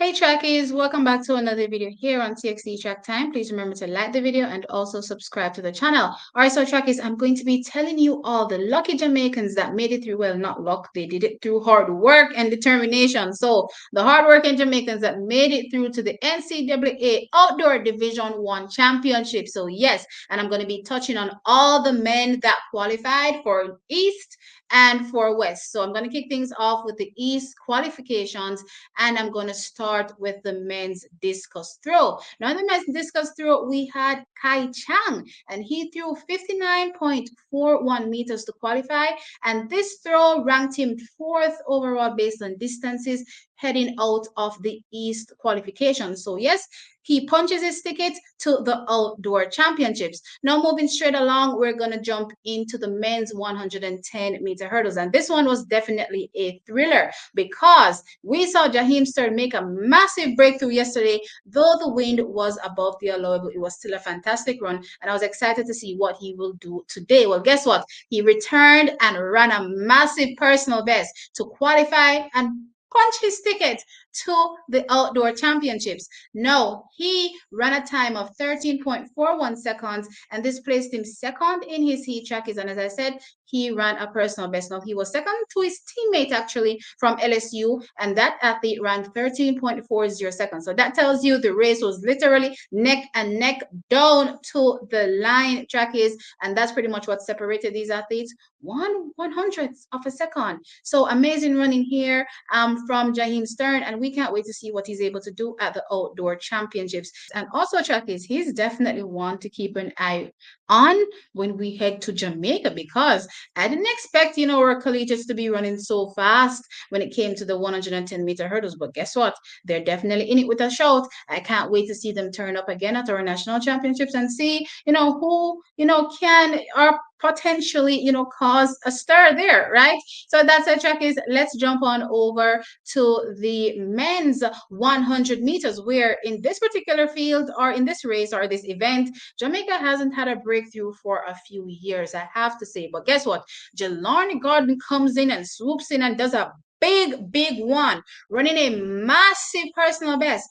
Hey trackies, welcome back to another video here on TXT Track Time. Please remember to like the video and also subscribe to the channel. Alright, so trackies, I'm going to be telling you all the lucky Jamaicans that made it through. Well, not luck, they did it through hard work and determination. So the hardworking Jamaicans that made it through to the NCAA Outdoor Division 1 Championship. So yes, and I'm going to be touching on all the men that qualified for East and for West. So I'm going to kick things off with the East qualifications, and I'm going to start with the men's discus throw. Now, in the men's discus throw, we had Kai Chang, and he threw 59.41 meters to qualify. And this throw ranked him fourth overall based on distances heading out of the East qualification. So, yes, he punches his ticket to the outdoor championships. Now, moving straight along, we're going to jump into the men's 110-meter hurdles. And this one was definitely a thriller because we saw Jaheim Stern make a massive breakthrough yesterday. Though the wind was above the allowable, it was still a fantastic run. And I was excited to see what he will do today. Well, guess what? He returned and ran a massive personal best to qualify and punch his ticket to the outdoor championships. No, he ran a time of 13.41 seconds, and this placed him second in his heat trackies. And as I said, he ran a personal best. Now, he was second to his teammate actually from LSU, and that athlete ran 13.40 seconds. So that tells you the race was literally neck and neck down to the line trackies, and that's pretty much what separated these athletes. 1/100th of a second. So amazing running here from Jaheim Stern, and we can't wait to see what he's able to do at the outdoor championships. And also, trackies, he's definitely one to keep an eye on when we head to Jamaica, because I didn't expect, our collegiates to be running so fast when it came to the 110-meter hurdles. But guess what? They're definitely in it with a shout. I can't wait to see them turn up again at our national championships and see, who, can or potentially, cause a stir there, right? So that's it, trackies. Let's jump on over to the men's 100 meters, where in this particular field or in this race or this event, Jamaica hasn't had a breakthrough for a few years, I have to say. But guess what? Jehlani Gordon comes in and swoops in and does a big one, running a massive personal best.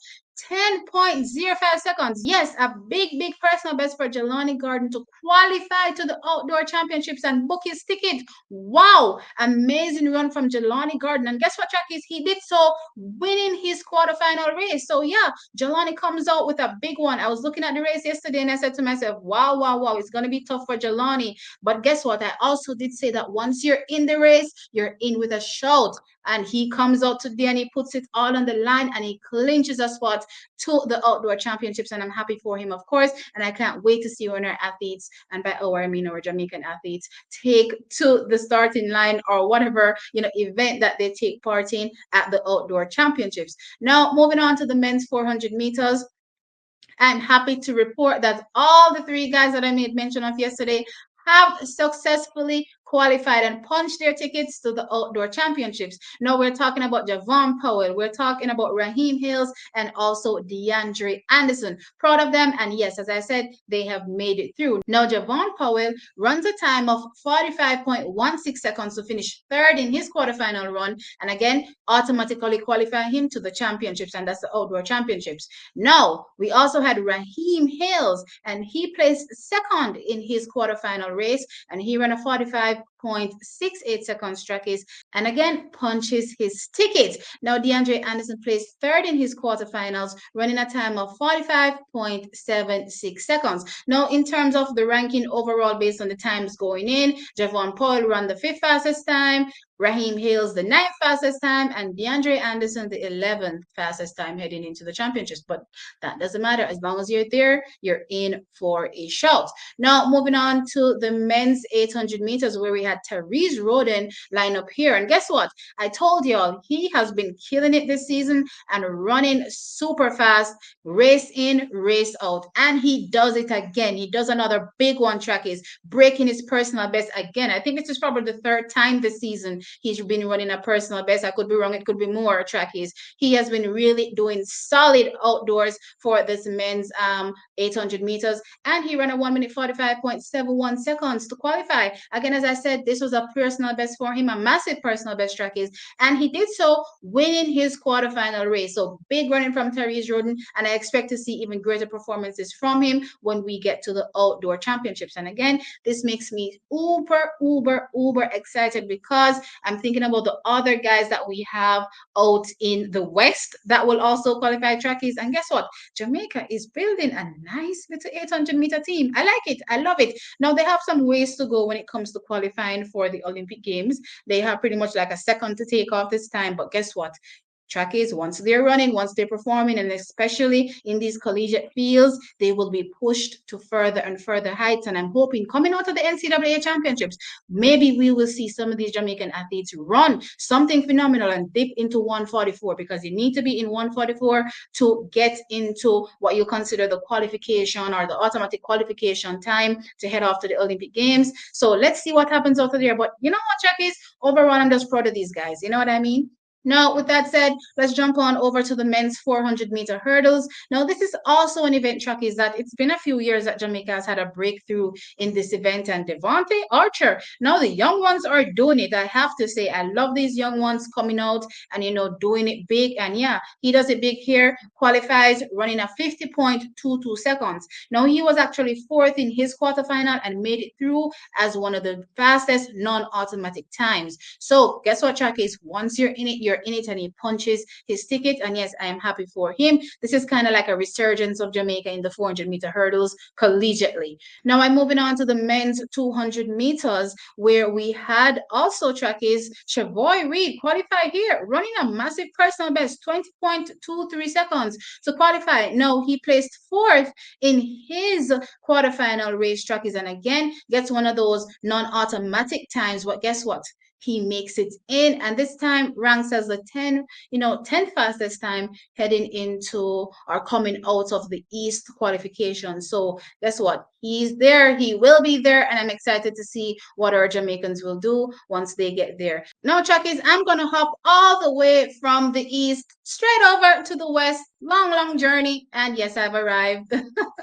10.05 seconds. Yes, a big personal best for Jehlani Gordon to qualify to the outdoor championships and book his ticket. Wow, amazing run from Jehlani Gordon. And guess what, trackies? He did so winning his quarterfinal race. So yeah, Jehlani comes out with a big one. I was looking at the race yesterday and I said to myself, wow, it's going to be tough for Jehlani. But guess what? I also did say that once you're in the race, you're in with a shout. And he comes out today and he puts it all on the line and he clinches a spot to the outdoor championships. And I'm happy for him, of course. And I can't wait to see when our athletes, and by our I mean our Jamaican athletes, take to the starting line or whatever event that they take part in at the outdoor championships. Now, moving on to the men's 400 meters. I'm happy to report that all the three guys that I made mention of yesterday have successfully qualified and punched their tickets to the outdoor championships. Now we're talking about Javon Powell, we're talking about Raheem Hills, and also DeAndre Anderson. Proud of them, and yes, as I said, they have made it through. Now Javon Powell runs a time of 45.16 seconds to finish third in his quarterfinal run, and again, automatically qualify him to the championships, and that's the outdoor championships. Now, we also had Raheem Hills, and he placed second in his quarterfinal race, and he ran a 45.68 seconds trackies, and again punches his ticket. Now DeAndre Anderson placed third in his quarterfinals, running a time of 45.76 seconds. Now in terms of the ranking overall based on the times going in, Javon Powell ran the 5th fastest time, Raheem Hills the 9th fastest time, and DeAndre Anderson the 11th fastest time heading into the championships. But that doesn't matter. As long as you're there, you're in for a shout. Now moving on to the men's 800 meters, where we had Therese Roden line up here. And guess what? I told y'all he has been killing it this season and running super fast, race in, race out. And he does it again. He does another big one, trackies, breaking his personal best again. I think this is probably the 3rd time this season he's been running a personal best. I could be wrong. It could be more, trackies. He has been really doing solid outdoors for this men's 800 meters. And he ran a 1 minute 45.71 seconds to qualify. Again, as I said, excited. This was a personal best for him, a massive personal best track is, and he did so winning his quarterfinal race. So big running from Therese Jordan, and I expect to see even greater performances from him when we get to the outdoor championships. And again, this makes me uber excited because I'm thinking about the other guys that we have out in the West that will also qualify trackies. And guess what? Jamaica is building a nice little 800-meter team. I like it. I love it. Now, they have some ways to go when it comes to qualifying for the Olympic Games. They have pretty much like a second to take off this time. But guess what? Trackies, once they're running, once they're performing, and especially in these collegiate fields, they will be pushed to further and further heights. And I'm hoping coming out of the NCAA championships, maybe we will see some of these Jamaican athletes run something phenomenal and dip into 144, because you need to be in 144 to get into what you consider the qualification or the automatic qualification time to head off to the Olympic Games. So let's see what happens out there. But you know what, Trackies? Overall, I'm just proud of these guys. You know what I mean? Now, with that said, let's jump on over to the men's 400-meter hurdles. Now, this is also an event, Chuck, is that it's been a few years that Jamaica has had a breakthrough in this event. And Devontae Archer, now the young ones are doing it. I have to say, I love these young ones coming out and, doing it big. And yeah, he does it big here, qualifies running a 50.22 seconds. Now, he was actually fourth in his quarterfinal and made it through as one of the fastest non-automatic times. So guess what, Chuck, is once you're in it, you're in it, and he punches his ticket. And yes, I am happy for him. This is kind of like a resurgence of Jamaica in the 400-meter hurdles collegiately. Now I'm moving on to the men's 200 meters, where we had also trackies Chavoy Reed qualify here, running a massive personal best, 20.23 seconds to qualify. No, he placed fourth in his quarterfinal race, trackies, and again gets one of those non-automatic times. But guess what? He makes it in, and this time ranks as the 10 fastest time heading into or coming out of the East qualification. So guess what? He's there. He will be there, and I'm excited to see what our Jamaicans will do once they get there. Now, Chuckies, I'm gonna hop all the way from the East straight over to the West. Long journey, and yes, I've arrived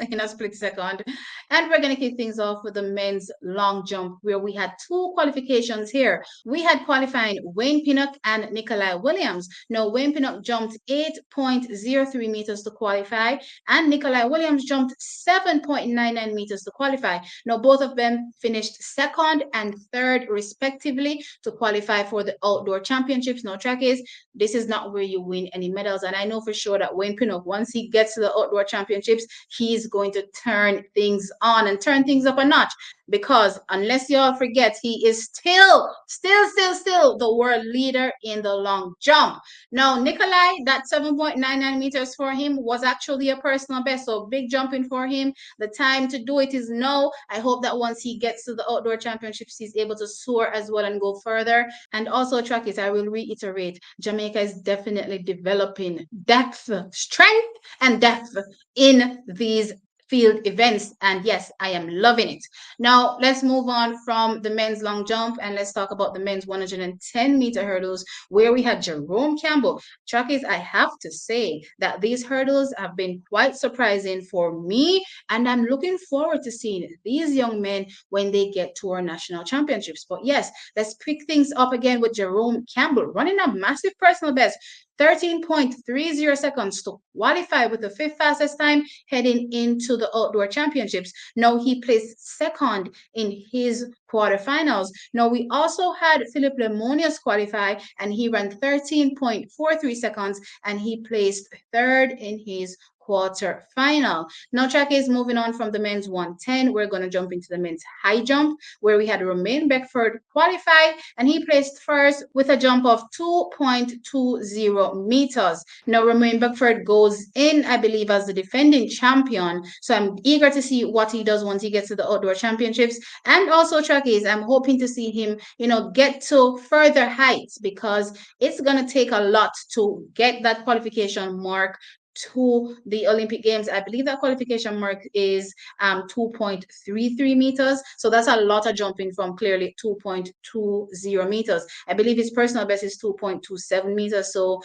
in a split second. And we're going to kick things off with the men's long jump, where we had two qualifications here. We had qualifying Wayne Pinnock and Nikolai Williams. Now, Wayne Pinnock jumped 8.03 meters to qualify, and Nikolai Williams jumped 7.99 meters to qualify. Now, both of them finished second and third, respectively, to qualify for the outdoor championships. Now, trackies, this is not where you win any medals, and I know for sure that Wayne Pinnock, once he gets to the outdoor championships, he's going to turn things on and turn things up a notch, because unless you all forget, he is still the world leader in the long jump. Now, Nikolai, that 7.99 meters for him was actually a personal best, so big jumping for him. The time to do it is now. I hope that once he gets to the outdoor championships, he's able to soar as well and go further. And also, trackies, I will reiterate, Jamaica is definitely developing depth, strength, and depth in these field events, and yes, I am loving it. Now let's move on from the men's long jump, and let's talk about the men's 110-meter hurdles, where we had Jerome Campbell. Trackies, I have to say that these hurdles have been quite surprising for me, and I'm looking forward to seeing these young men when they get to our national championships. But yes, let's pick things up again with Jerome Campbell running a massive personal best, 13.30 seconds to qualify with the fifth fastest time heading into the outdoor championships. Now he placed second in his quarterfinals. Now we also had Philip Lemonius qualify, and he ran 13.43 seconds, and he placed third in his quarterfinal. Now, track is moving on from the men's 110. We're going to jump into the men's high jump, where we had Romain Beckford qualify, and he placed first with a jump of 2.20 meters. Now, Romain Beckford goes in, I believe, as the defending champion. So I'm eager to see what he does once he gets to the outdoor championships. And also, track is, I'm hoping to see him, get to further heights, because it's going to take a lot to get that qualification mark to the Olympic Games. I believe that qualification mark is 2.33 meters. So that's a lot of jumping from clearly 2.20 meters. I believe his personal best is 2.27 meters. So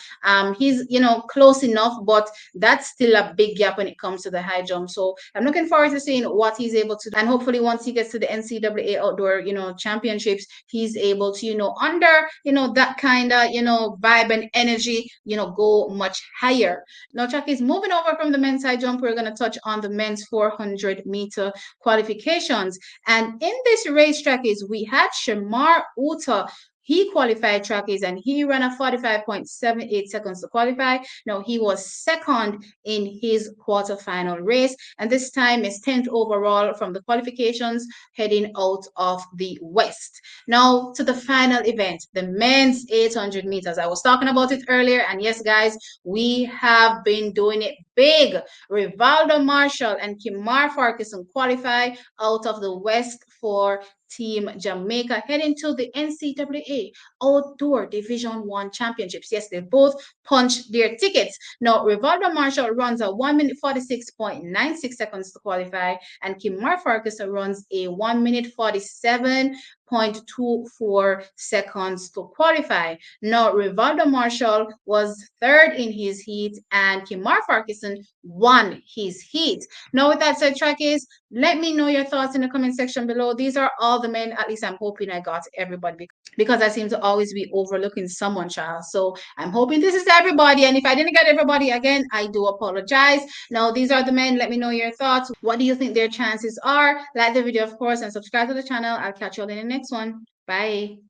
he's, you know, close enough, but that's still a big gap when it comes to the high jump. So I'm looking forward to seeing what he's able to do. And hopefully once he gets to the NCAA outdoor, you know, championships, he's able to, you know, under, you know, that kind of, you know, vibe and energy, you know, go much higher. Now, Chuck is moving over from the men's high jump. We're going to touch on the men's 400-meter qualifications. And in this race, track is we had Shamar Uta. He qualified trackies and he ran a 45.78 seconds to qualify. Now, he was second in his quarterfinal race, and this time is 10th overall from the qualifications heading out of the West. Now, to the final event, the men's 800 meters. I was talking about it earlier, and yes, guys, we have been doing it big. Rivaldo Marshall and Kimar Farquharson qualify out of the West for Team Jamaica heading to the NCAA Outdoor Division 1 Championships. Yes, they both punched their tickets. Now, Rivaldo Marshall runs a 1 minute 46.96 seconds to qualify, and Kimar Farquharson runs a 1 minute 47.24 seconds to qualify. Now, Rivaldo Marshall was third in his heat, and Kimar Farquharson won his heat. Now, with that said, trackies, let me know your thoughts in the comment section below. These are all the men. At least I'm hoping I got everybody because I seem to always be overlooking someone, child. So I'm hoping this is everybody. And if I didn't get everybody again, I do apologize. Now, these are the men. Let me know your thoughts. What do you think their chances are? Like the video, of course, and subscribe to the channel. I'll catch you all in the next one. Bye.